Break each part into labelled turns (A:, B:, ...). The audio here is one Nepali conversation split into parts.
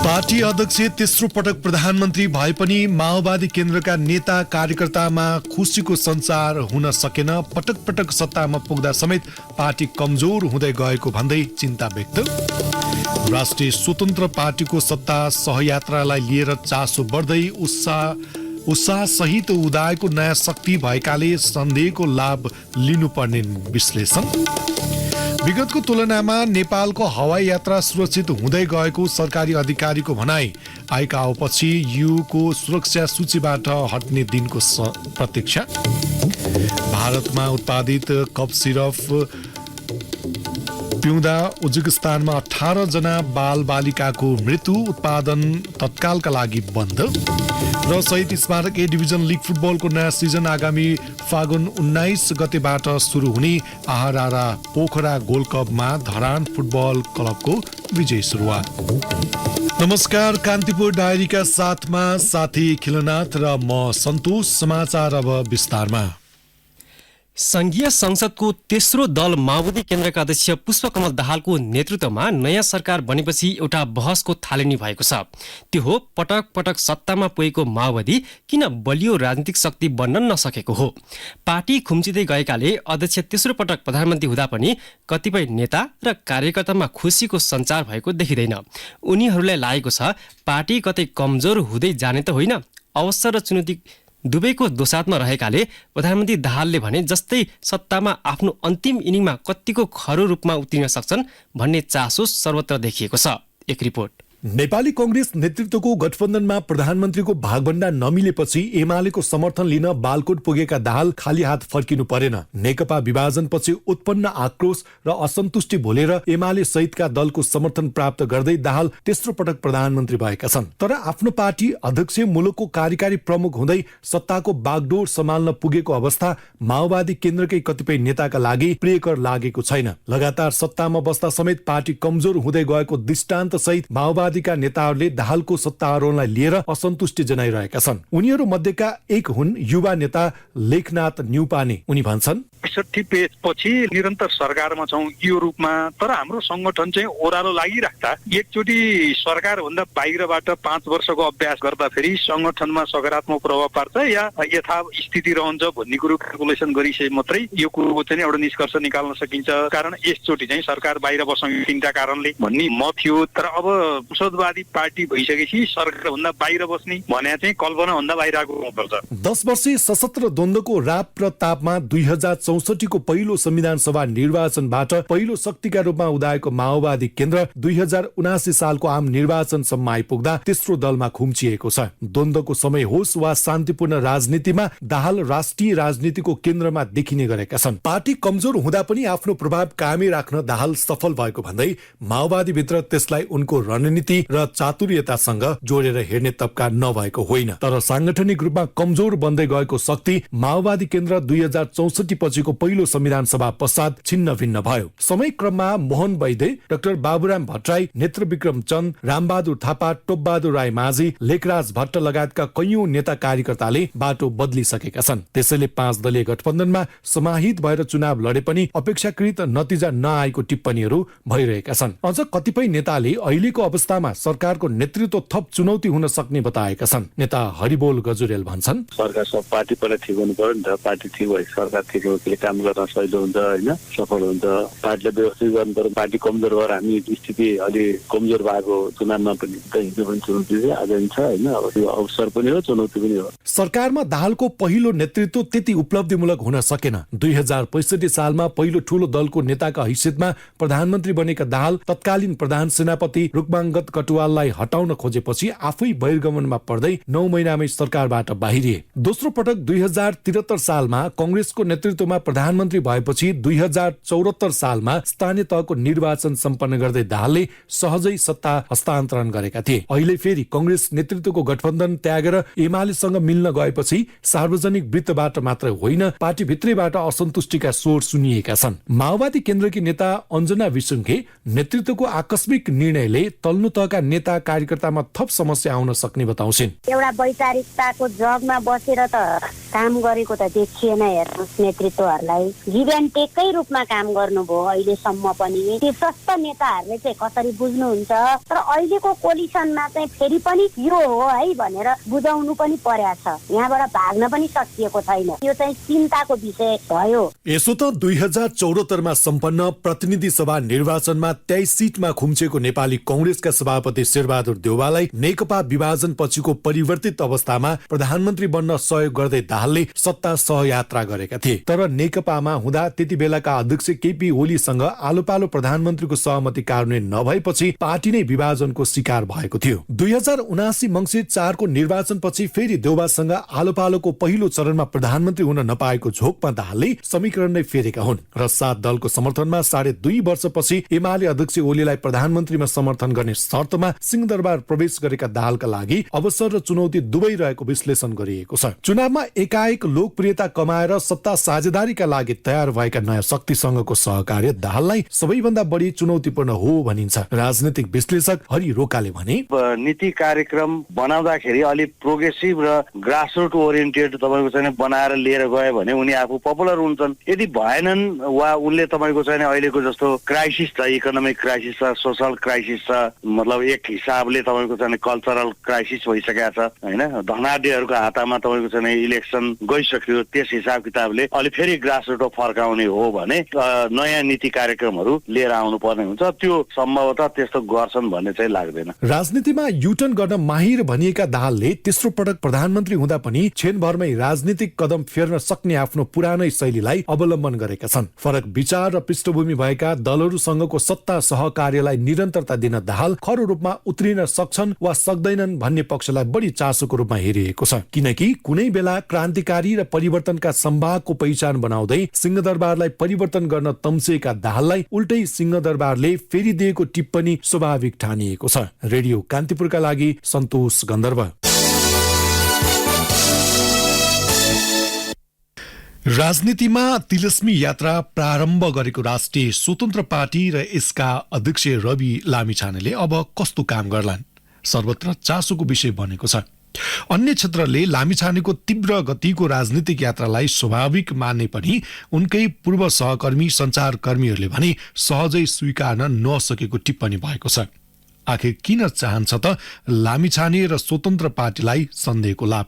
A: पार्टी अध्यक्ष तेस्रो पटक प्रधानमन्त्री भए पनि माओवादी केन्द्रका नेता कार्यकर्तामा खुसीको सञ्चार हुन सकेन। पटक पटक सत्तामा पुग्दा समेत पार्टी कमजोर हुँदै गएको भन्दै चिन्ता व्यक्त। राष्ट्रिय स्वतन्त्र पार्टीको सत्ता सहयात्रालाई लिएर चासो बढ्दै उत्साह सहित उदाएको नयाँ शक्ति भएकाले सन्देहको लाभ लिनुपर्ने विश्लेषण। विगतको तुलनामा नेपालको हवाई यात्रा सुरक्षित हुँदै गएको सरकारी अधिकारीको भनाई। आइकाओपछि युको सुरक्षा सूचीबाट हट्ने दिनको प्रतीक्षा। भारतमा उत्पादित कफ सिरप पिउँदा उज्बेकिस्तानमा 18 जना बाल बालिकाको मृत्यु। उत्पादन तत्कालका लागि बन्द। र शहीद स्मारक ए डिभिजन लिग फुटबलको नयाँ सिजन आगामी फागुन 19 गतेबाट सुरु हुने। आहारा पोखरा गोल्ड कपमा धरान फुटबल क्लबको विजय सुरुवात। नमस्कार, कान्तिपुर डायरीका साथमा साथी खिलनाथ र म सन्तोष। समाचार अब विस्तारमा।
B: संघीय संसदको तेस्रो दल माओवादी केन्द्रका अध्यक्ष पुष्पकमल दाहालको नेतृत्वमा नयाँ सरकार बनेपछि एउटा बहसको थालनी भएको छ। त्यो हो पटक पटक सत्तामा पुगेको माओवादी किन बलियो राजनीतिक शक्ति बन्न नसकेको हो। पार्टी खुम्चिँदै गएकाले अध्यक्ष तेस्रो पटक प्रधानमन्त्री हुँदा पनि कतिपय नेता र कार्यकर्तामा खुसीको सञ्चार भएको देखिँदैन। उनीहरूलाई लागेको छ पार्टी कतै कमजोर हुँदै जाने त होइन, अवसर र चुनौती दुवैको दोसाथमा रहेकाले प्रधानमन्त्री दाहालले भने जस्तै सत्तामा आफ्नो अन्तिम इनिङमा कतिको खरो रूपमा उत्रिन सक्छन् भन्ने चासो सर्वत्र देखिएको छ। एक रिपोर्ट।
A: नेपाली कांग्रेस नेतृत्वको गठबन्धनमा प्रधानमन्त्रीको भागभण्डा नमिलेपछि एमालेको समर्थन लिन बालकोट पुगेका दाहाल खाली हात फर्किनु परेन। नेकपा विभाजनपछि उत्पन्न आक्रोश र असन्तुष्टि भोलेर एमाले सहितका दलको समर्थन प्राप्त गर्दै दाहाल तेस्रो पटक प्रधानमन्त्री भएका छन्। तर आफ्नो पार्टी अध्यक्ष मुलुकको कार्यकारी प्रमुख हुँदै सत्ताको बागडोर सम्हाल्न पुगेको अवस्था माओवादी केन्द्रकै कतिपय नेताका लागि प्रियकर लागेको छैन। लगातार सत्तामा बस्दा समेत पार्टी कमजोर हुँदै गएको दृष्टान्त सहित माओवादी का नेताहरूले दाहालको सत्तारोहणलाई लिएर असन्तुष्टि जनाइरहेका छन्। उनीहरू मध्येका एक हुन् युवा नेता लेखनाथ न्युपाने। उनी भन्छन्
C: ६५ पेजपछि निरन्तर सरकारमा छौं यो रूपमा, तर हाम्रो संगठन चाहिँ ओह्रालो लागिराख्दा एकचोटि सरकार भन्दा बाहिरबाट 5 वर्षको अभ्यास गर्दा फेरि संगठनमा सकारात्मक प्रभाव पार्छ या यथा स्थिति रहन्छ भन्ने कुरो क्याल्कुलेसन गरिसके मात्रै यो कुरोको चाहिँ एउटा निष्कर्ष निकाल्न सकिन्छ। कारण यसचोटि चाहिँ सरकार बाहिर बस्ने तीनटा कारणले भन्ने म थियो। तर अब संसदवादी पार्टी भइसकेपछि सरकार भन्दा बाहिर बस्ने भने चाहिँ कल्पना भन्दा बाहिरको हुनुपर्छ।
A: 10 वर्षीय सशस्त्र द्वन्द्वको राप र तापमा 2064 को पहिलो संविधान सभा निर्वाचनबाट पहिलो शक्तिका रूपमा उदाएको माओवादी केन्द्र 2079 सालको आम निर्वाचनसम्म आइपुग्दा तेस्रो दलमा खुम्चिएको छ। द्वन्द्वको समय होस् वा शान्तिपूर्ण राजनीतिमा दाहाल राष्ट्रिय राजनीतिको केन्द्रमा देखिने गरेका छन्। पार्टी कमजोर हुँदा पनि आफ्नो प्रभाव कायमै राख्न दाहाल सफल भएको भन्दै माओवादी भित्र त्यसलाई उनको रणनीति र चातुर्यतासँग जोडेर हेर्ने तबका नभएको होइन। तर सांगठनिक रूपमा कमजोर बन्दै गएको शक्ति माओवादी केन्द्र 2064 पछिको पहिलो संविधान सभा पश्चात छिन्न भिन्न भयो। समय क्रममा मोहन वैद्य, डाक्टर बाबुराम भट्टराई, नेत्रविक्रम चन्द, रामबहादुर थापा, टोपबहादुर राई माझी, लेखराज भट्ट लगायतका कैयौं नेता कार्यकर्ताले बाटो बदलिसकेका छन्। त्यसैले 5 दलीय गठबन्धनमा समाहित भएर चुनाव लडे पनि अपेक्षाकृत नतिजा नआएको टिप्पणीहरू भइरहेका छन्। अझ कतिपय नेताले अहिलेको अवस्थामा सरकारको नेतृत्व थप चुनौती हुन सक्ने बताएका छन्। नेता हरिबोल गजुरेल भन्छन्
D: सरकार सब पार्टी पहिला ठिक हुनु पर्यो नि त। पार्टी ठिक भए सरकार ठिक हो, काम गर्न सजिलो हुन्छ होइन, सफल हुन्छ। पार्टीले व्यवस्थित गर्नु पर्यो। पार्टी कमजोर भएर हामी स्थिति अलि कमजोर भएको चुनावमा पनि हिजो पनि चुनौती चाहिँ आज पनि छ होइन। अब त्यो अवसर पनि हो, चुनौती पनि हो।
A: सरकारमा दाहालको पहिलो नेतृत्व त्यति उपलब्धिमूलक हुन सकेन। 2065 सालमा पहिलो ठूलो दलको नेताका हैसियतमा प्रधानमन्त्री बनेका दाहाल तत्कालीन प्रधान सेनापति रुक्माङ्गद कटुवाललाई हटाउन खोजेपछि आफै बहिर्गमनमा पर्दै 9 महिनामै सरकारबाट बाहिरिए। दोस्रो पटक 2073 सालमा कांग्रेसको नेतृत्वमा प्रधानमन्त्री भएपछि 2074 सालमा स्थानीय तहको निर्वाचन सम्पन्न गर्दै दाहालले सहजै सत्ता हस्तान्तरण गरेका थिए। अहिले फेरि कांग्रेस नेतृत्वको गठबन्धन त्यागेर एमालेसँग मिल्न गएपछि सार्वजनिक वृत्तबाट मात्र होइन, पार्टी भित्रैबाट असन्तुष्टिका स्वर सुनिएका छन्। माओवादी केन्द्रकी नेता अञ्जना विसुङके नेतृत्वको आकस्मिक निर्णयले तल्लो तहका नेता कार्यकर्तामा थप समस्या आउन सक्ने बताउँछिन्।
E: एउटा वैचारिकताको जगमा बसेर त काम गरेको त देखिएन। हेर्नुहोस्, नेतृत्वहरूलाई गिभ एन्ड टेककै रूपमा काम गर्नुभयो अहिलेसम्म पनि। शीर्षस्थ नेताहरूले चाहिँ कसरी बुझ्नुहुन्छ, तर अहिलेको कोलिसनमा चाहिँ फेरि पनि यो हो है भनेर बुझाउनु पनि पर्या छ। यहाँबाट भाग्न पनि सकिएको छैन। यो चाहिँ चिन्ताको विषय भयो।
A: यसो त 2074 सम्पन्न प्रतिनिधि सभा निर्वाचनमा 23 सिटमा खुम्चेको नेपाली कांग्रेसका सभापति शेरबहादुर देउवालाई नेकपा विभाजन पछिको परिवर्तित अवस्थामा प्रधानमन्त्री बन्न सहयोग गर्दै दाहालले सत्ता सहयात्रा गरेका थिए। तर नेकपामा हुँदा त्यति बेलाका अध्यक्ष केपी ओलीसँग आलोपालो प्रधानमन्त्रीको सहमति कार्यान्वयन नभएपछि पार्टी नै विभाजनको शिकार भएको थियो। 2079 मंसिर 4 को निर्वाचनपछि फेरि देउवासँग आलोपालोको पहिलो चरणमा प्रधानमन्त्री हुन नपाएको झोकमा दाहालले समीकरण नै फेरेका हुन् र 7 दलको समर्थनमा 2.5 वर्षपछि एमाले अध्यक्ष ओलीलाई प्रधानमन्त्रीमा समर्थन गर्ने शर्तमा सिंहदरबार प्रवेश गरेका दाहालका लागि अवसर र चुनौती दुवै रहेको विश्लेषण गरिएको छ। चुनावमा एकाएक लोकप्रियता कमाएर सत्ता साझेदारीका लागि तयार भएका नयाँ शक्तिसँगको सहकार्य दाहाललाई सबैभन्दा बढी चुनौतीपूर्ण हो भनिन्छ। राजनीतिक विश्लेषक हरि रोकाले भने
F: नीति कार्यक्रम बनाउँदाखेरि अलिक प्रोग्रेसिभ र ग्रासरुट ओरिएन्टेड तपाईँको चाहिँ बनाएर लिएर गयो भने उनी आफू पपुलर हुन्छन्। यदि भएनन् वा उनले तपाईँको चाहिँ अहिलेको जस्तो क्राइसिस छ, इकोनोमिक क्राइसिस छ, सोशल क्राइसिस छ, मतलब एक हिसाबले तपाईँको चाहिँ कल्चरल क्राइसिस भइसकेको छ होइन। धनाढ्यहरूको हातमा तपाईँको चाहिँ इलेक्सन गइसक्यो। त्यस हिसाब किताबले अलि फेरि ग्रासरुट फर्काउने हो भने नयाँ नीति कार्यक्रमहरू लिएर आउनु पर्ने हुन्छ। त्यो सम्भवतः त्यस्तो गर्छन् भन्ने चाहिँ लाग्दैन।
A: राजनीतिमा युटर्न गर्न माहिर भनिएका दाहालले तेस्रो पटक प्रधानमन्त्री हुँदा पनि क्षणभरमै राजनीतिक कदम फेर्न सक्ने आफ्नो पुरानै शैलीलाई अवलम्बन गरेका छन्। फरक विचार र पृष्ठभूमि भएका दलहरूसँगको सत्ता सहकार्यलाई निरन्तरता दिन दाहाल खरो रूपमा उत्रिन सक्छन् वा सक्दैनन् भन्ने पक्षलाई बढी चासोको रूपमा हेरिएको छ। किनकि कुनै बेला क्रान्तिकारी र परिवर्तनका सम्भागको पहिचान बनाउँदै सिंहदरबारलाई परिवर्तन गर्न तम्सिएका दाहाललाई उल्टै सिंहदरबारले फेरि दिएको टिप्पणी स्वाभाविक ठानिएको छ। रेडियो कान्तिपुरका लागि सन्तोष गन्धर्व। राजनीतिमा तिलस्मी यात्रा प्रारम्भ गरेको राष्ट्रिय स्वतन्त्र पार्टी र यसका अध्यक्ष रवि लामिछानेले अब कस्तो काम गर्लान् सर्वत्र चासोको विषय बनेको छ। अन्य क्षेत्रले लामिछानेको तीव्र गतिको राजनीतिक यात्रालाई स्वाभाविक मान्ने पनि उनकै पूर्व सहकर्मी सञ्चारकर्मीहरूले भने सहजै स्वीकार्न नसकेको टिप्पणी भएको छ। आखिर किन चाहन्छ त लामिछाने र स्वतन्त्र पार्टीलाई सन्देहको लाभ?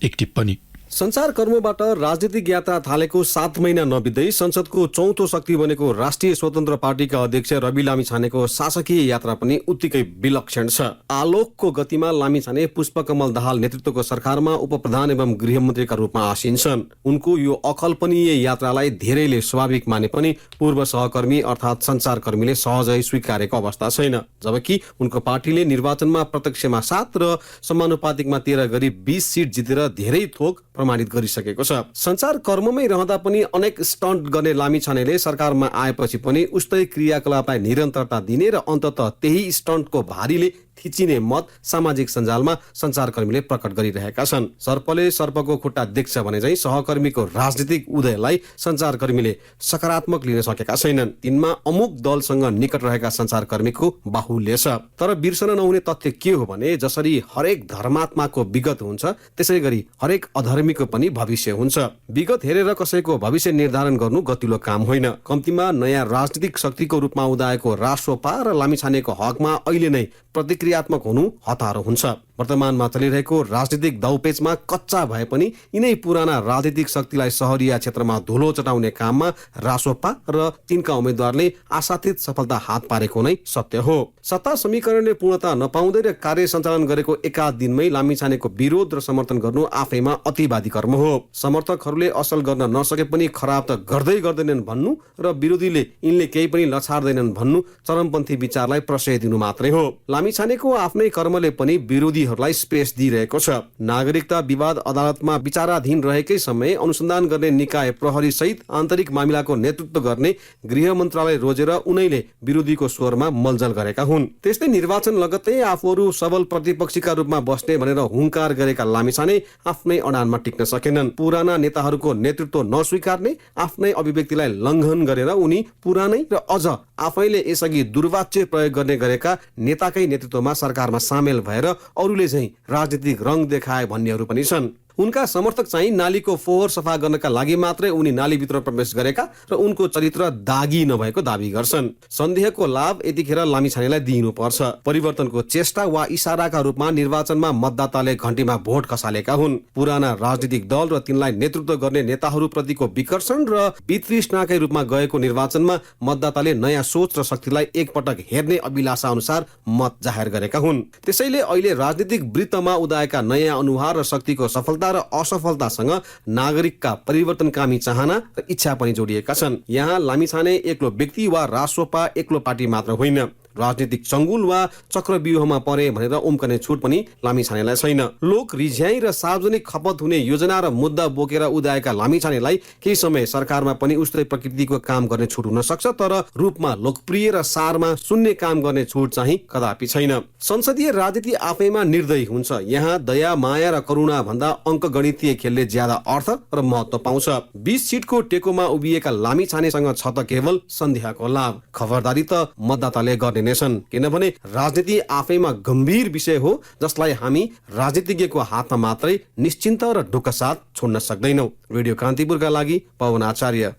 A: एक टिप्पणी।
G: सञ्चारकर्मबाट राजनीतिक यात्रा थालेको 7 महिना नबित्दै संसदको चौथो शक्ति बनेको राष्ट्रिय स्वतन्त्र पार्टीका अध्यक्ष रवि लामिछानेको शासकीय यात्रा पनि उत्तिकै विलक्षण छ। आलोकको गतिमा लामिछाने पुष्पकमल दाहाल नेतृत्वको सरकारमा उपप्रधान एवं गृहमन्त्रीका रूपमा आसीन छन्। उनको यो अकल्पनीय यात्रालाई धेरैले स्वाभाविक माने पनि पूर्व सहकर्मी अर्थात् सञ्चारकर्मीले सहजै स्वीकारेको अवस्था छैन। जबकि उनको पार्टीले निर्वाचनमा प्रत्यक्षमा 7 र समानुपातिकमा 13 गरी 20 सिट जितेर धेरै थोक प्रमाणित गरिसकेको छ। सञ्चार कर्ममै रहँदा पनि अनेक स्टन्ट गर्ने लामिछानेले सरकारमा आएपछि पनि उस्तै क्रियाकलापलाई निरन्तरता दिने र अन्ततः त्यही स्टन्टको भारीले थिचिने मत सामाजिक सञ्जालमा सञ्चारकर्मीले प्रकट गरिरहेका छन्। सर्पले सर्पको खुट्टा देख्छ भने चाहिँ सहकर्मीको राजनीतिक उदयलाई सञ्चारकर्मीले सकारात्मक लिन सकेका छैनन्। तिनमा अमुक दलसँग निकट रहेका सञ्चारकर्मीको बाहुल्य छ। तर बिर्सन नहुने तथ्य के हो भने जसरी हरेक धर्मात्माको विगत हुन्छ त्यसै गरी हरेक अधर्मीको पनि भविष्य हुन्छ। विगत हेरेर कसैको भविष्य निर्धारण गर्नु गतिलो काम होइन। कम्तीमा नयाँ राजनीतिक शक्तिको रूपमा उदाएको राष्ट्रपा र लामिछानेको हकमा अहिले नै प्रतिक्रियात्मक हुनु हतारो हुन्छ। वर्तमानमा चलिरहेको राजनीतिक दाउपेचमा कच्चा भए पनि यिनै पुराना राजनीतिक शक्तिलाई सहरिया क्षेत्रमा धुलो चटाउने काममा रासोपा र तिनका उम्मेद्वारले आशातीत सफलता हात पारेको नै सत्य हो। सत्ता समीकरणले पूर्णता नपाउँदै र कार्य सञ्चालन गरेको एकाध दिनमै लामिछानेको विरोध र समर्थन गर्नु आफैमा अतिवादी कर्म हो। समर्थकहरूले असल गर्न नसके पनि खराब त गर्दैनन् भन्नु र विरोधीले यिनले केही पनि लछार्दैनन् भन्नु चरमपन्थी विचारलाई प्रश्रय दिनु मात्रै हो। लामिछानेको आफ्नै कर्मले पनि विरोधी व्यक्तिहरूलाई स्पेस दिइरहेको छ। नागरिकता विवाद अदालतमा विचाराधीन रहेकै समय अनुसन्धान गर्ने निकाय प्रहरी सहित आन्तरिक मामिलाको नेतृत्व गर्ने गृह मन्त्रालय रोजेर उनैले विरोधीको स्वरमा मलजल गरेका हुन्। त्यस्तै निर्वाचन लगत्तै आफूहरू सबल प्रतिपक्षीका रूपमा बस्ने भनेर हुङ्कार गरेका लामिछाने आफ्नै अडानमा टिक्न सकेनन्। पुराना नेताहरूको नेतृत्व नस्वीकार्ने, आफ्नै अभिव्यक्तिलाई लङ्घन गरेर उनी पुरानै र अझ आफैले यसअघि दुर्वाच्य प्रयोग गर्ने गरेका नेताकै नेतृत्वमा सरकारमा सामेल भएर अरूले चाहिँ राजनीतिक रङ देखाए भन्नेहरू पनि छन्। उनका समर्थक चाहिँ नालीको फोहोर सफा गर्नका लागि मात्रै उनी नालीभित्र प्रवेश गरेका र उनको चरित्र दागी नभएको दावी गर्छन्। सन्देहको लाभ यतिखेर लामिछानेलाई दिइनुपर्छ। परिवर्तनको चेष्टा वा इशाराका रूपमा निर्वाचनमा मतदाताले घण्टीमा भोट खसालेका हुन्। पुराना राजनीतिक दल र तिनलाई नेतृत्व गर्ने नेताहरू प्रतिको विकर्षण र वितृष्णाकै रूपमा गएको निर्वाचनमा मतदाताले नयाँ सोच र शक्तिलाई एकपटक हेर्ने अभिलाषा अनुसार मत जाहेर गरेका हुन्। त्यसैले अहिले राजनीतिक वृत्तमा उदाएका नयाँ अनुहार र शक्तिको सफलता र असफलतासँग नागरिकका परिवर्तनकामी चाहना र इच्छा पनि जोडिएका छन्। यहाँ लामिछाने एक्लो व्यक्ति वा रासोपा एक्लो पार्टी मात्र होइन, राजनीतिक चङ्गुल वा चक्रव्यूहमा परे भनेर उम्कने छुट पनि लामिछानेलाई छैन। लोक रिझ्याइ र सार्वजनिक खपत हुने योजना र मुद्दा बोकेर उदाएका लामिछानेलाई केही समय सरकारमा पनि उस्तै प्रकृतिको काम गर्ने छुट हुन सक्छ, तर रूपमा लोकप्रिय र सारमा सुन्ने काम गर्ने छुट चाहिँ कदापि छैन। संसदीय राजनीति आफैमा निर्दयी हुन्छ। यहाँ दया, माया र करुणा भन्दा अङ्कगणितीय खेलले ज्यादा अर्थ र महत्त्व पाउँछ। 20 सिटको टेकोमा उभिएका लामिछानेसँग छ त केवल सन्देहको लाभ। खबरदारी त मतदाताले गर्ने किनभने राजनीति आफैमा गम्भीर विषय हो जसलाई हामी राजनीतिज्ञको हातमा मात्रै निश्चिन्त र ढुक्कसाथ छोड्न सक्दैनौं। रेडियो कान्तिपुरका लागि पवन आचार्य।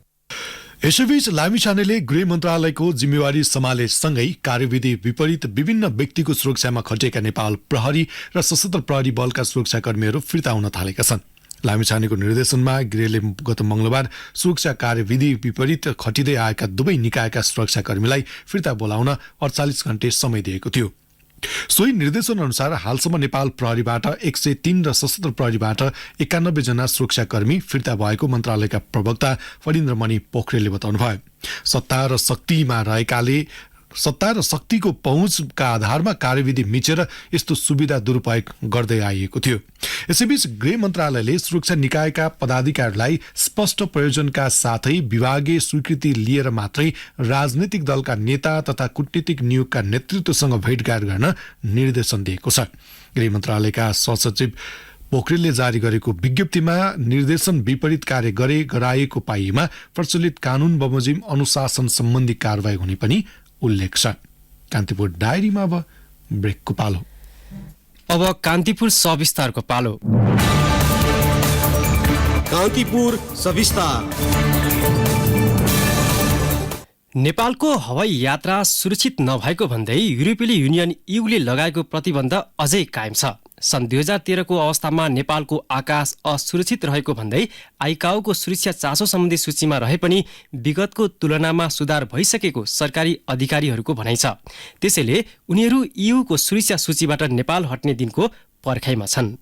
A: यसैबीच लामिछानेले गृह मन्त्रालयको जिम्मेवारी सम्हालेसँगै कार्यविधि विपरीत विभिन्न व्यक्तिको सुरक्षामा खटिएका नेपाल प्रहरी र सशस्त्र प्रहरी बलका सुरक्षाकर्मीहरू फिर्ता हुन थालेका छन्। लामिछानेको निर्देशनमा गृहले गत मंगलबार सुरक्षा कार्यविधि विपरीत खटिँदै आएका दुवै निकायका सुरक्षाकर्मीलाई फिर्ता बोलाउन 48 घण्टे समय दिएको थियो। सोही निर्देशन अनुसार हालसम्म नेपाल प्रहरीबाट 103 र सशस्त्र प्रहरीबाट 91 जना सुरक्षाकर्मी फिर्ता भएको मन्त्रालयका प्रवक्ता फणीन्द्रमणि पोखरेलले बताउनुभयो। सत्ता र शक्तिको पहुँचका आधारमा कार्यविधि मिचेर यस्तो सुविधा दुरुपयोग गर्दै आइएको थियो। यसैबीच गृह मन्त्रालयले सुरक्षा निकायका पदाधिकारीलाई स्पष्ट प्रयोजनका साथै विभागीय स्वीकृति लिएर मात्रै राजनीतिक दलका नेता तथा कूटनीतिक नियोगका नेतृत्वसँग भेटघाट गर्न निर्देशन दिएको छ। गृह मन्त्रालयका सहसचिव पोखरेलले जारी गरेको विज्ञप्तिमा निर्देशन विपरीत कार्य गराएको पाइएमा प्रचलित कानून बमोजिम अनुशासन सम्बन्धी कारवाही हुने पनि उल्लेख छ। कान्तिपुर डायरीमा अब ब्रेकको पालो।
B: अब कान्तिपुर सविस्तारको पालो।
G: कान्तिपुर सविस्तार।
B: नेपालको हवाई यात्रा सुरक्षित नभएको भन्दै युरोपेली युनियन ईयूले लगाएको प्रतिबन्ध अझै कायम छ। सन् 2013 को अवस्थामा नेपालको आकाश असुरक्षित रहेको भन्दै आइकाओको सुरक्षा चासो सम्बन्धी सूचीमा रहे पनि विगतको तुलनामा सुधार भइसकेको सरकारी अधिकारीहरूको भनाइ छ। त्यसैले उनीहरू ईयूको सुरक्षा सूचीबाट नेपाल हट्ने दिनको पर्खाइमा छन्।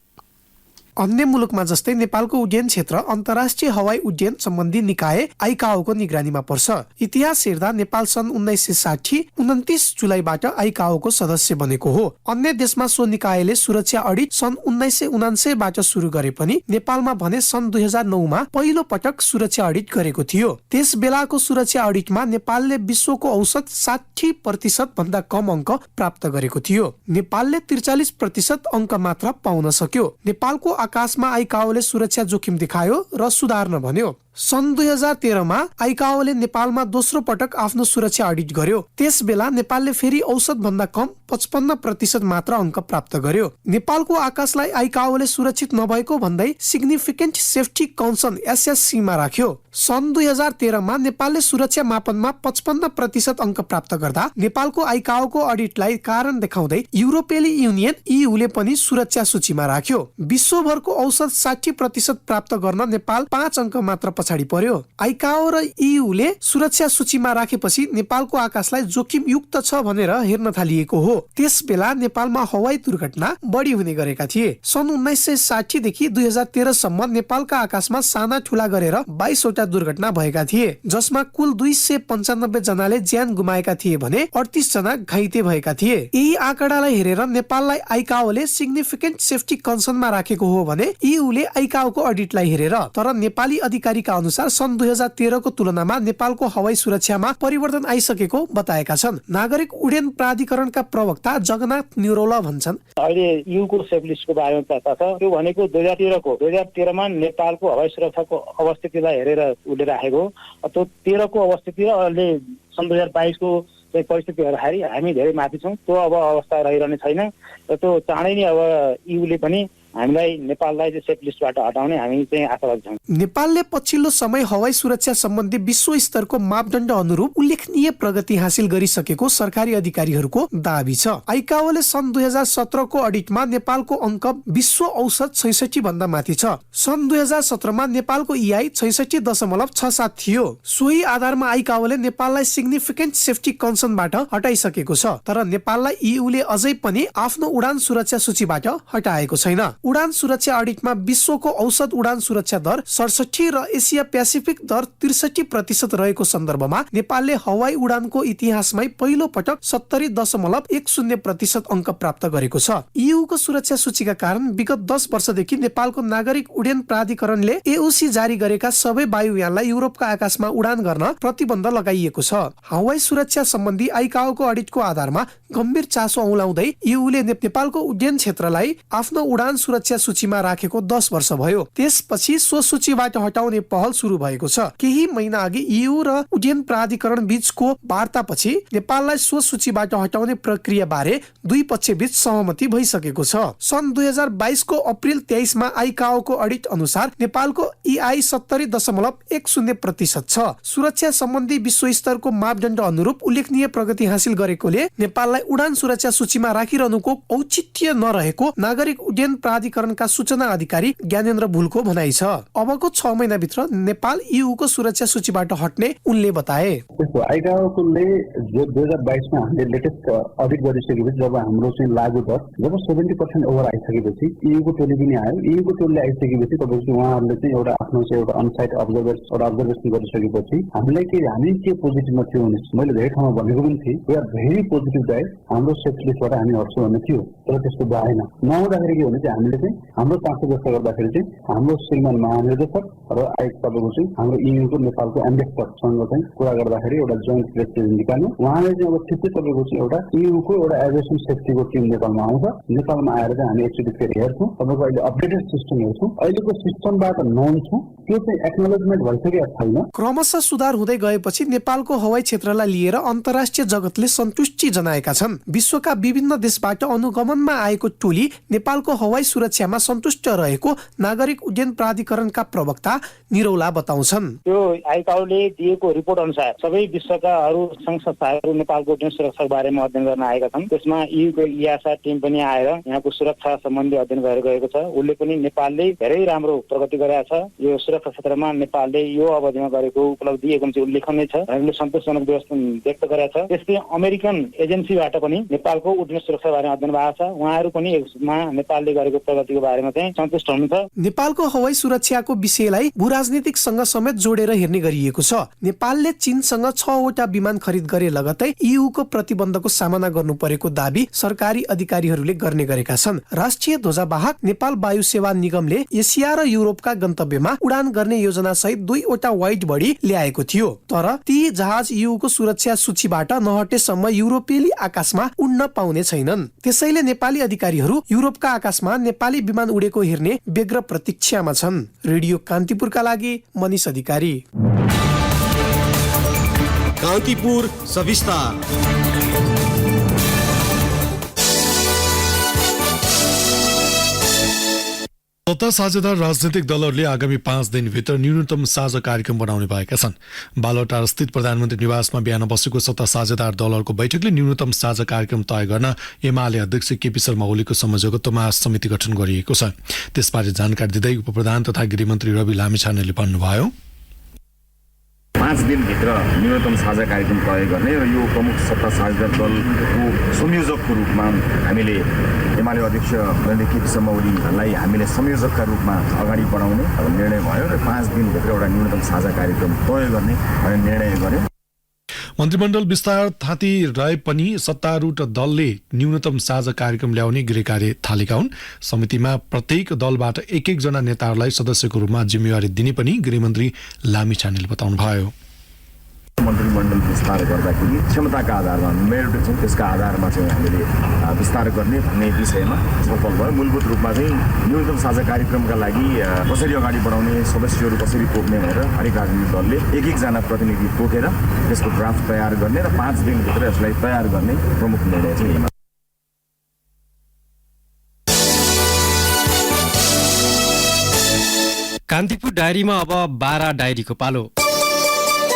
H: अन्य मुलुकमा जस्तै नेपालको उड्डयन क्षेत्र अन्तर्राष्ट्रिय हवाई उड्डयन सम्बन्धी निकाय आइकाओको निगरानीमा पर्छ। इतिहास हेर्दा नेपाल सन् 1960 29 जुलाईबाट आइकाओको सदस्य बनेको हो। अन्य देशमा सो निकायले सुरक्षा अडिट सन् 1999 बाट सुरु गरे पनि नेपालमा भने सन् 2009 मा पहिलो पटक सुरक्षा अडिट गरेको थियो। त्यस बेलाको सुरक्षा अडिटमा नेपालले विश्वको औसत 60% भन्दा कम अङ्क प्राप्त गरेको थियो। नेपालले 43% अङ्क मात्र पाउन सक्यो। नेपालको आकाशमा आइकाओले सुरक्षा जोखिम देखायो र सुधार्न भन्यो। सन् 2013 मा आइकाओले नेपालमा दोस्रो पटक आफ्नो सुरक्षा अडिट गर्यो। त्यस बेला नेपालले फेरि औसत भन्दा कम 55% मात्र अङ्क प्राप्त गर्यो। नेपालको आकाशलाई आइकाओले सुरक्षित नभएको भन्दै सिग्निफिकेन्ट सेफ्टी कन्सर्न SSC मा राख्यो। सन् 2013 मा नेपालले सुरक्षा मापनमा 55% अङ्क प्राप्त गर्दा नेपालको आइकाओको अडिटलाई कारण देखाउँदै युरोपेली युनियन ईयूले पनि सुरक्षा सूचीमा राख्यो। विश्वभरको औसत 60% प्राप्त गर्न नेपाल 5 अङ्क मात्र पछाडि पर्यो। आइकाओ र इयूले सुरक्षा सूचीमा राखेपछि नेपालको आकाशलाई जोखिमयुक्त छ भनेर हेर्न थालिएको हो। त्यस बेला नेपालमा हवाई दुर्घटना बढी हुने गरेका थिए। सन् 1960 देखि 2013 सम्म नेपालका आकाशमा साना ठुला गरेर 22 वटा दुर्घटना भएका थिए, जसमा कुल 295 जनाले ज्यान गुमाएका थिए भने 38 जना घाइते भएका थिए। यही आँकडालाई हेरेर नेपाललाई आइकाओले सिग्निफिकेन्ट सेफ्टी कन्सर्नमा राखेको हो भने इयूले आइकाओको अडिटलाई हेरेर। तर नेपाली अधिकारीका अनुसार सन् 2013 को तुलनामा नेपालको हवाई सुरक्षामा परिवर्तन आइसकेको बताएका छन्। नागरिक उड्डयन प्राधिकरणका प्रवक्ता जगन्नाथ निरौला भन्छन्,
I: अहिले इयूको सेफलिस्टको बारेमा चर्चा छ। त्यो भनेको 2013 मा नेपालको हवाई सुरक्षाको अवस्थितिलाई हेरेर उसले राखेको। त्यो 13 को अवस्थिति र अहिले सन् 2022 को परिस्थिति हेर्दाखेरि हामी धेरै माथि छौँ। त्यो अब अवस्था रहिरहने छैन र त्यो चाँडै नै अब इयूले पनि हामीलाई नेपाललाई चाहिँ सेफ लिस्टबाट हटाउने हामी चाहिँ आशावादी छौँ।
H: नेपालले पछिल्लो समय हवाई सुरक्षा सम्बन्धी विश्व स्तरको मापदण्ड अनुरूप उल्लेखनीय प्रगति हासिल गरिसकेको सरकारी अधिकारीहरूको दाबी छ। आइकाओले सन् 2017 को अडिटमा नेपालको अङ्क विश्व औसत 66 भन्दा माथि छ। सन् 2017 मा नेपालको इआई 66.67 थियो। सोही आधारमा आइकाओले नेपाललाई सिग्निफिकेन्ट सेफ्टी कन्सर्नबाट हटाइसकेको छ। तर नेपाललाई इयूले अझै पनि आफ्नो उडान सुरक्षा सूचीबाट हटाएको छैन। उडान सुरक्षा अडिटमा विश्वको औसत उडान सुरक्षा दर 67 र एसिया पेसिफिक दर 63% रहेको सन्दर्भमा नेपालले हवाई उडानको इतिहासमै पहिलो पटक 70.10% अङ्क प्राप्त गरेको छ। इयूको सुरक्षा सूचीका कारण विगत 10 वर्षदेखि नेपालको नागरिक उड्डयन प्राधिकरणले एओसी जारी गरेका सबै वायुयानलाई युरोपका आकाशमा उडान गर्न प्रतिबन्ध लगाइएको छ। हवाई सुरक्षा सम्बन्धी आइकाओको अडिटको आधारमा गम्भीर चासो औलाउँदै इयूले नेपालको उड्डयन क्षेत्रलाई आफ्नो उडान सुरक्षा सूचीमा राखेको 10 वर्ष भयो। त्यसपछि सो सूचीबाट हटाउने पहल सुरु भएको छ। केही महिना अघि इयू र उड्डयन प्राधिकरण बीचको वार्तापछि नेपाललाई सो सूचीबाट हटाउने प्रक्रिया बारे दुई पक्ष बीच सहमति भइसकेको छ। सन् 2022 को अप्रिल 23 मा आइकाओको अडिट अनुसार नेपालको इआई 70.10% छ। सुरक्षा सम्बन्धी विश्व स्तरको मापदण्ड अनुरूप उल्लेखनीय प्रगति हासिल गरेकोले नेपाललाई उडान सुरक्षा सूचीमा राखिरहनुको औचित्य नरहेको नागरिक उड्डयन प्राधिकरणका सूचना अधिकारी ज्ञानेन्द्र भुलको भनाइ छ। अबको 6 महिनाभित्र नेपाल इयूको सुरक्षा सूचीबाट हट्ने उनले बताए।
J: आइकाओले जो 2022 मा हामीले लेटेस्ट अडिट गरिसकेपछि जब हाम्रो चाहिँ लागु दर जब 70% ओभर आइसकेपछि इयूको टोली पनि आयो। इयूको टोलीले आइसकेपछि तपाईको उहाँहरूले चाहिँ एउटा आफ्नो चाहिँ एउटा अनसाइट अब्जर्भेसन गरिसकेपछि हामी के पोजिटिभमा थियो भने मैले धेरै ठाउँमा भनेको पनि थिएँ वी आर भेरी पोजिटिभ दाइ हाम्रो सेफ्टी लिस्टबाट हामी हट्छौँ भन्ने थियो। तर त्यस्तो भएन। नहुँदाखेरि के भने चाहिँ हामीले चाहिँ हाम्रो चासो व्यक्त गर्दाखेरि चाहिँ हाम्रो श्रीमान महानिर्देशक र तपाईँको चाहिँ हाम्रो इयूको नेपालको एम्बेसडरसँग चाहिँ कुरा गर्दाखेरि एउटा जोइन्ट प्रेस रिलिज निकाल्नु। उहाँले चाहिँ अब ठिकै तपाईँको चाहिँ एउटा इयूको एउटा एभिएसन सेफ्टीको टिम नेपालमा आउँछ। नेपालमा आएर चाहिँ हामी एकचोटि फेरि हेर्छौँ। तपाईँको अहिले अपडेटेड सिस्टम हेर्छौँ। अहिलेको सिस्टमबाट नोन छौँ त्यो चाहिँ एक्नोलेजमेन्ट भइसकेको छैन।
H: क्रमशः सुधार हुँदै गएपछि नेपालको हवाई क्षेत्रलाई लिएर अन्तर्राष्ट्रिय जगतले सन्तुष्टि जनाएका छन्। विश्वका विभिन्न देशबाट अनुगमनमा आएको टोली नेपालको हवाई सुरक्षामा सन्तुष्ट रहेको नागरिक उड्डयन प्राधिकरणका प्रवक्ता निरौला बताउँछन्।
I: त्यो आइकाओले दिएको रिपोर्ट अनुसार सबै विश्वका अरू संघ संस्थाहरू नेपालको उड्डयन सुरक्षाको बारेमा अध्ययन गर्न आएका छन्। त्यसमा इयूको इआसा टिम पनि आएर यहाँको सुरक्षा सम्बन्धी अध्ययन गरेर गएको छ। उसले पनि नेपालले धेरै राम्रो प्रगति गरेको छ। यो सुरक्षा क्षेत्रमा नेपालले यो अवधिमा गरेको उपलब्धि एकदम चाहिँ उल्लेखनीय छ। हामीले सन्तोषजनक व्यक्त गरेका छ। त्यसै अमेरिकन एजेन्सीबाट पनि नेपालको उड्डयन सुरक्षा बारेमा अध्ययन भएको छ। उहाँहरू पनि यसमा नेपालले गरेको प्रगतिको बारेमा चाहिँ सन्तुष्ट हुनुहुन्छ।
H: नेपालको हवाई सुरक्षाको विषयलाई भूराजनीतिकसँग समेत जोडेर हेर्ने गरिएको छ। नेपालले चीनसँग 6 वटा विमान खरिद गरे लगतै इयूको प्रतिबन्धको सामना गर्नु परेको दाबी सरकारी अधिकारीहरूले गर्ने गरेका छन्। राष्ट्रिय ध्वजावाहक नेपाल वायु सेवा निगमले एसिया र युरोपका गन्तव्यमा उडान गर्ने योजना सहित 2 वटा वाइड बडी ल्याएको थियो। तर ती जहाज इयूको सुरक्षा सूचीबाट नहटेसम्म युरोपेली आकाशमा उड्न पाउने छैनन्। त्यसैले नेपाली अधिकारीहरू युरोपका आकाशमा नेपाली विमान उडेको हेर्ने व्यग्र प्रतीक्षामा छन्। रेडियो कान्तिपुरका लागि मनिष अधिकारी।
G: कान्तिपुर सविस्तार।
A: सत्ता साझेदार राजनीतिक दलहरूले आगामी 5 दिनभित्र न्यूनतम साझा कार्यक्रम बनाउने भएका छन्। बालुवाटार स्थित प्रधानमन्त्री निवासमा बिहान बसेको सत्ता साझेदार दलहरूको बैठकले न्यूनतम साझा कार्यक्रम तय गर्न एमाले अध्यक्ष केपी शर्मा ओलीको संयोजकत्वमा समिति गठन गरिएको छ। त्यसबारे जानकारी दिँदै उपप्रधान तथा गृहमन्त्री रवि लामिछानेले भन्नुभयो,
K: 5 दिनभित्र न्यूनतम साझा कार्यक्रम तय गर्ने र यो प्रमुख सत्ता साझेदार दलको संयोजकको रूपमा हामीले एमाले अध्यक्ष नरेन्द्र केपी शर्मा ओलीलाई हामीले संयोजकका रूपमा अगाडि बढाउने निर्णय भयो र 5 दिनभित्र एउटा न्यूनतम साझा कार्यक्रम तय गर्ने निर्णय गर्यो।
A: मन्त्रीमण्डल विस्तार थाँती रहे पनि सत्तारूढ दलले न्यूनतम साझा कार्यक्रम ल्याउने गृह कार्य थालेका हुन्। समितिमा प्रत्येक दलबाट एक जना नेताहरूलाई सदस्यको रूपमा जिम्मेवारी दिने पनि गृहमन्त्री लामिछानेले बताउनुभयो।
K: मन्त्रीमण्डल विस्तार गर्दाखेरि क्षमताका आधारमा मेरिट चाहिँ त्यसका आधारमा चाहिँ हामीले विस्तार गर्ने भन्ने विषयमा छलफल भयो। मूलभूत रूपमा चाहिँ न्यूनतम साझा कार्यक्रमका लागि कसरी अगाडि बढाउने, सदस्यहरू कसरी तोक्ने भनेर हरेक राजनीतिक दलले एक जना प्रतिनिधि तोकेर त्यसको ड्राफ्ट तयार गर्ने र 5 दिनभित्र यसलाई तयार गर्ने प्रमुख निर्णय चाहिँ यही।
B: कान्तिपुर डायरीमा अब बारा डायरीको पालो।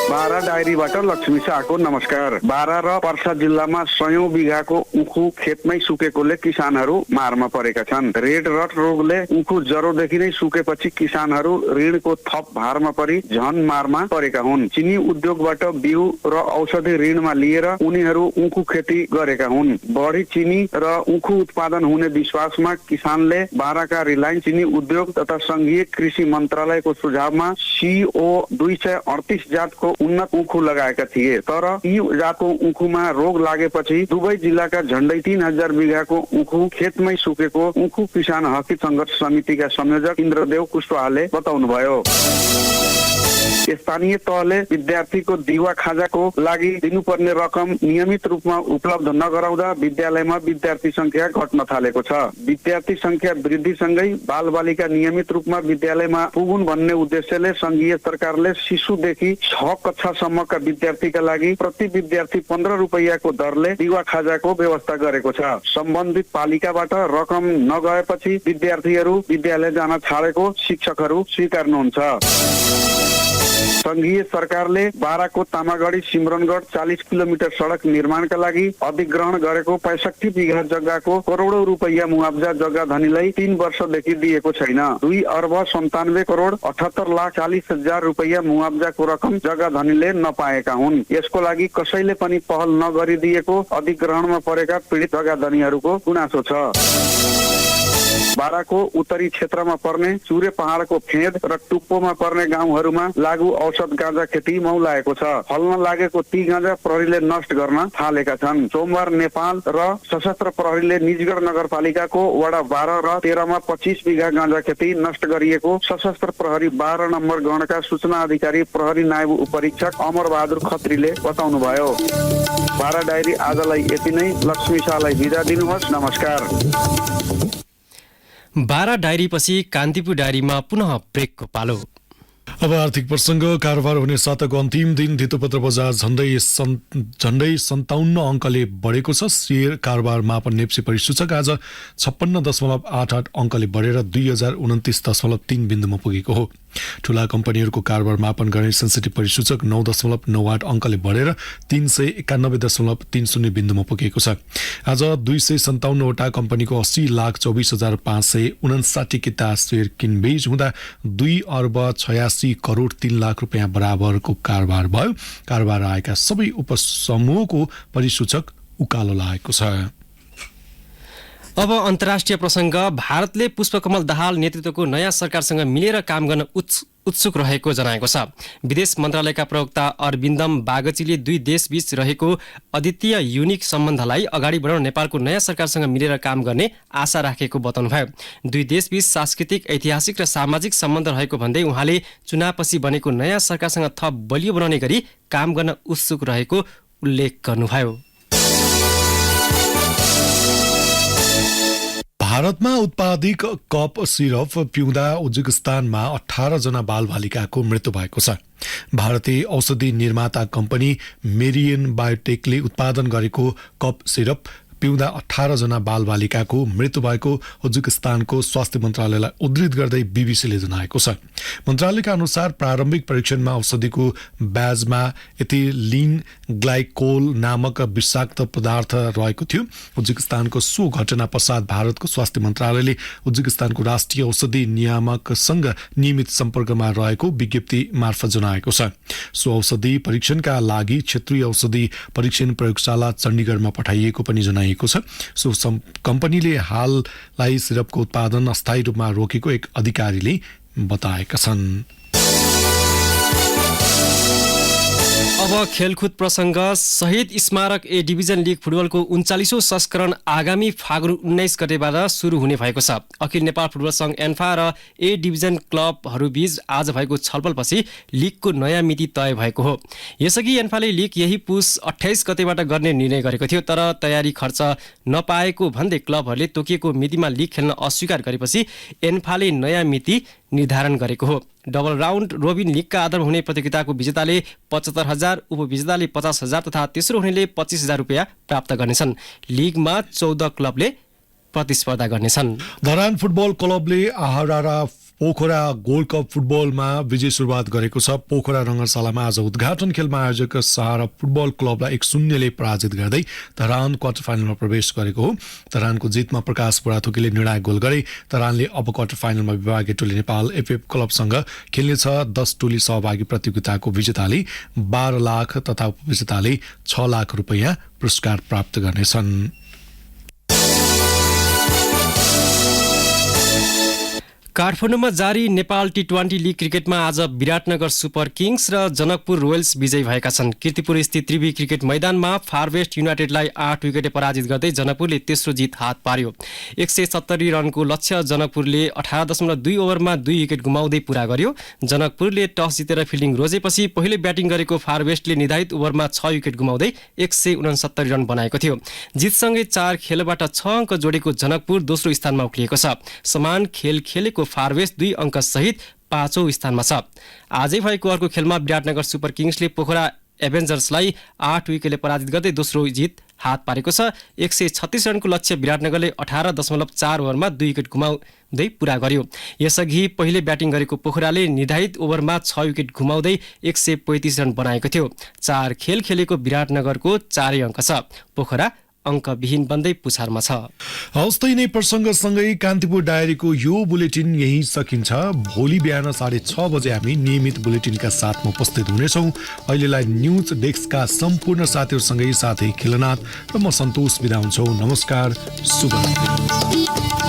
L: बारा डायरीबाट लक्ष्मी शाहको नमस्कार। बारा र पर्सा जिल्लामा 100औं बिघाको उखु खेतमै सुकेकोले किसानहरू मारमा परेका छन्। रेड रट रोगले उखु जरोदेखि नै सुकेपछि किसानहरू ऋणको थप भारमा परि झन मारमा परेका हुन्। चिनी उद्योगबाट बिउ र औषधि ऋणमा लिएर उनीहरू उखु खेती गरेका हुन्। बढी चिनी र उखु उत्पादन हुने विश्वासमा किसानले बाराका रिलायन्स चिनी उद्योग तथा संघीय कृषि मन्त्रालयको सुझावमा CO 238 जातको उन्नत उखु लगाएका थिए। तर यी जातको उखुमा रोग लागेपछि दुवै जिल्लाका झण्डै 3000 बिघाको उखु खेतमै सुकेको उखु किसान हकी संघर्ष समितिका संयोजक इन्द्रदेव कुशवाहाले बताउनुभयो। स्थानीय तहले विद्यार्थीको दिवा खाजाको लागि दिनुपर्ने रकम नियमित रूपमा उपलब्ध नगराउँदा विद्यालयमा विद्यार्थी संख्या घट्न थालेको छ। विद्यार्थी संख्या वृद्धिसँगै बालबालिका नियमित रूपमा विद्यालयमा पुगुन् भन्ने उद्देश्यले संघीय सरकारले शिशुदेखि 6 कक्षासम्मका विद्यार्थीका लागि प्रति विद्यार्थी 15 रुपैयाँको दरले दिवा खाजाको व्यवस्था गरेको छ। सम्बन्धित पालिकाबाट रकम नगएपछि विद्यार्थीहरू विद्यालय जान छाडेको शिक्षकहरू स्वीकार्नुहुन्छ। संघीय सरकारले बाराको तामागढी सिमरनगढ 40 किलोमिटर सडक निर्माणका लागि अधिग्रहण गरेको 65 बिघा जग्गाको करोडौं रुपैयाँ मुआब्जा जग्गा धनीलाई 3 वर्षदेखि दिएको छैन। 2 अर्ब 97 करोड 78 लाख 40 हजार रुपैयाँ मुआब्जाको रकम जग्गा धनीले नपाएका हुन्। यसको लागि कसैले पनि पहल नगरिदिएको अधिग्रहणमा परेका पीडित जग्गा धनीहरूको गुनासो छ। बाराको उत्तरी क्षेत्रमा पर्ने चुरे पहाडको फेद र टुप्पोमा पर्ने गाउँहरूमा लागू औषध गाँजा खेती मौलाएको छ। फल्न लागेको ती गाँजा प्रहरीले नष्ट गर्न थालेका छन्। सोमबार नेपाल र सशस्त्र प्रहरीले निजगढ नगरपालिकाको वडा 12 र 13 मा 25 बिघा गाँजा खेती नष्ट गरिएको सशस्त्र प्रहरी 12 नम्बर गणका सूचना अधिकारी प्रहरी नायब उपरीक्षक अमर बहादुर खत्रीले बताउनुभयो। बारा डायरी आजलाई यति नै। लक्ष्मी शाहलाई बिदा दिनुहोस्। नमस्कार।
B: बारा डायरीपछि कान्तिपुर डायरीमा पुनः ब्रेकको पालो।
A: अब आर्थिक प्रसङ्ग। कारोबार हुने साताको अन्तिम दिन धितोपत्र बजार झण्डै 57 अङ्कले बढेको छ। शेयर कारोबार मापन नेप्सी परिसूचक आज 56.88 अङ्कले बढेर 2029.3 बिन्दुमा पुगेको हो। ठूला कम्पनीहरूको कारोबार मापन गर्ने सेन्सिटिभ परिसूचक 9.98 अङ्कले बढेर 391.30 बिन्दुमा पुगेको छ। आज 257 वटा कम्पनीको 80,24,559 किता शेयर किनबेच हुँदा 2 अर्ब 86 करोड 3 लाख रुपियाँ बराबरको कारोबार भयो। कारोबार आएका सबै उपसमूहको परिसूचक उकालो लागेको छ।
B: अब अन्तर्राष्ट्रिय प्रसङ्ग। भारतले पुष्पकमल दाहाल नेतृत्वको नयाँ सरकारसँग मिलेर काम गर्न उत्सुक रहेको जनाएको छ। विदेश मन्त्रालयका प्रवक्ता अरविन्दम बागचीले दुई देशबीच रहेको अद्वितीय युनिक सम्बन्धलाई अगाडि बढाउन नेपालको नयाँ सरकारसँग मिलेर काम गर्ने आशा राखेको बताउनुभयो। दुई देशबीच सांस्कृतिक, ऐतिहासिक र सामाजिक सम्बन्ध रहेको भन्दै उहाँले चुनावपछि बनेको नयाँ सरकारसँग थप बलियो बनाउने गरी काम गर्न उत्सुक रहेको उल्लेख गर्नुभयो।
A: भारतमा उत्पादित कप सिरप पिउँदा उज्बेकिस्तानमा 18 जना बालबालिकाको मृत्यु भएको छ। भारतीय औषधि निर्माता कम्पनी मेरियन बायोटेकले उत्पादन गरेको कप सिरप पिउँदा 18 जना बालबालिकाको मृत्यु भएको उज्बेकिस्तानको स्वास्थ्य मन्त्रालयलाई उद्धृत गर्दै बीबीसीले जनाएको छ। मन्त्रालयका अनुसार प्रारम्भिक परीक्षणमा औषधिको ब्याजमा एथिलिन ग्लाइकोल नामक विषाक्त पदार्थ रहेको थियो। उज्बेकिस्तानको सो घटना पश्चात भारतको स्वास्थ्य मन्त्रालयले उज्बेकिस्तानको राष्ट्रिय औषधि नियामकसँग नियमित सम्पर्कमा रहेको विज्ञप्ति मार्फत जनाएको छ। सो औषधि परीक्षणका लागि क्षेत्रीय औषधि परीक्षण प्रयोगशाला चण्डीगढमा पठाइएको पनि जनाइएको छ। सो कम्पनीले हाललाई सिरपको उत्पादन अस्थायी रूपमा रोकेको एक अधिकारीले बताएका छन्।
B: अब खेलकुद प्रसङ्ग। शहीद स्मारक ए डिभिजन लिग फुटबलको 39औं संस्करण आगामी फागुन 19 गतेबाट सुरु हुने भएको छ। अखिल नेपाल फुटबल सङ्घ एन्फा र ए डिभिजन क्लबहरूबीच आज भएको छलफलपछि लिगको नयाँ मिति तय भएको हो। यसअघि एन्फाले लिग यही पुस 28 गतेबाट गर्ने निर्णय गरेको थियो, तर तयारी खर्च नपाएको भन्दै क्लबहरूले तोकिएको मितिमा लिग खेल्न अस्वीकार गरेपछि एन्फाले नयाँ मिति निर्धारण गरेको हो। डबल राउन्ड रोबिन लिगका आधारमा हुने प्रतियोगिताको विजेताले 75,000, उपविजेताले 50,000 तथा तेस्रो हुनेले 25,000 रुपियाँ प्राप्त गर्नेछन्। लिगमा 14 क्लबले प्रतिस्पर्धा गर्नेछन्।
A: धरान फुटबल क्लबले आहारा र पोखरा गोल्ड कप फुटबलमा विजय सुरुवात गरेको छ। पोखरा रङ्गशालामा आज उद्घाटन खेलमा आयोजक सहारा फुटबल क्लबलाई 1-0ले पराजित गर्दै धरान क्वार्टर फाइनलमा प्रवेश गरेको हो। धरानको जितमा प्रकाश बुढाथोकीले निर्णायक गोल गरे। धरानले अब क्वार्टर फाइनलमा विभागीय टोली नेपाल एफएफ क्लबसँग खेल्नेछ। 10 टोली सहभागी प्रतियोगिताको विजेताले 12 लाख तथा उपविजेताले 6 लाख रुपियाँ पुरस्कार प्राप्त गर्नेछन्।
B: काठमाडौँमा जारी नेपाल टी20 लिग क्रिकेटमा आज विराटनगर सुपर किङ्स र जनकपुर रोयल्स विजयी भएका छन्। कीर्तिपुर स्थित त्रिवी क्रिकेट मैदानमा फारवेस्ट युनाइटेडलाई 8 विकेटले पराजित गर्दै जनकपुरले तेस्रो जित हात पार्यो। 170 रनको लक्ष्य जनकपुरले 18.2 ओभरमा 2 विकेट गुमाउँदै पूरा गर्यो। जनकपुरले टस जितेर फिल्डिङ रोजेपछि पहिले ब्याटिङ गरेको फारवेस्टले निर्धारित ओभरमा 6 विकेट गुमाउँदै 169 रन बनाएको थियो। जितसँगै 4 खेलबाट 6 अङ्क जोडेको जनकपुर दोस्रो स्थानमा उक्लिएको छ। समान खेल खेलेको फारवेस्ट 2 अङ्क सहित 5औं स्थानमा छ। आजै भएको अर्को खेलमा विराटनगर सुपर किङ्सले पोखरा एभेन्जर्सलाई 8 विकेटले पराजित गर्दै दोस्रो जित हात पारेको छ। 136 रनको लक्ष्य विराटनगरले 18.4 ओभरमा 2 विकेट गुमाउँदै पूरा गर्यो। यसअघि पहिले ब्याटिङ गरेको पोखराले निर्धारित ओभरमा 6 विकेट गुमाउँदै 135 रन बनाएको थियो। 4 खेल खेलेको विराटनगरको 4 अङ्क छ। पोखरा अङ्कविहीन बन्दै पुछारमा छ।
A: हौस्तै नै प्रसङ्गसँगै कान्तिपुर डायरीको यो बुलेटिन यही सकिन्छ। भोलि बिहान 6:30 बजे हामी नियमित बुलेटिनका साथमा उपस्थित हुनेछौँ। अहिलेलाई न्युज डेस्कका सम्पूर्ण साथीहरूसँगै साथै खिलनाथ र म सन्तोष बिदा हुन्छौँ। नमस्कार, शुभरात्री।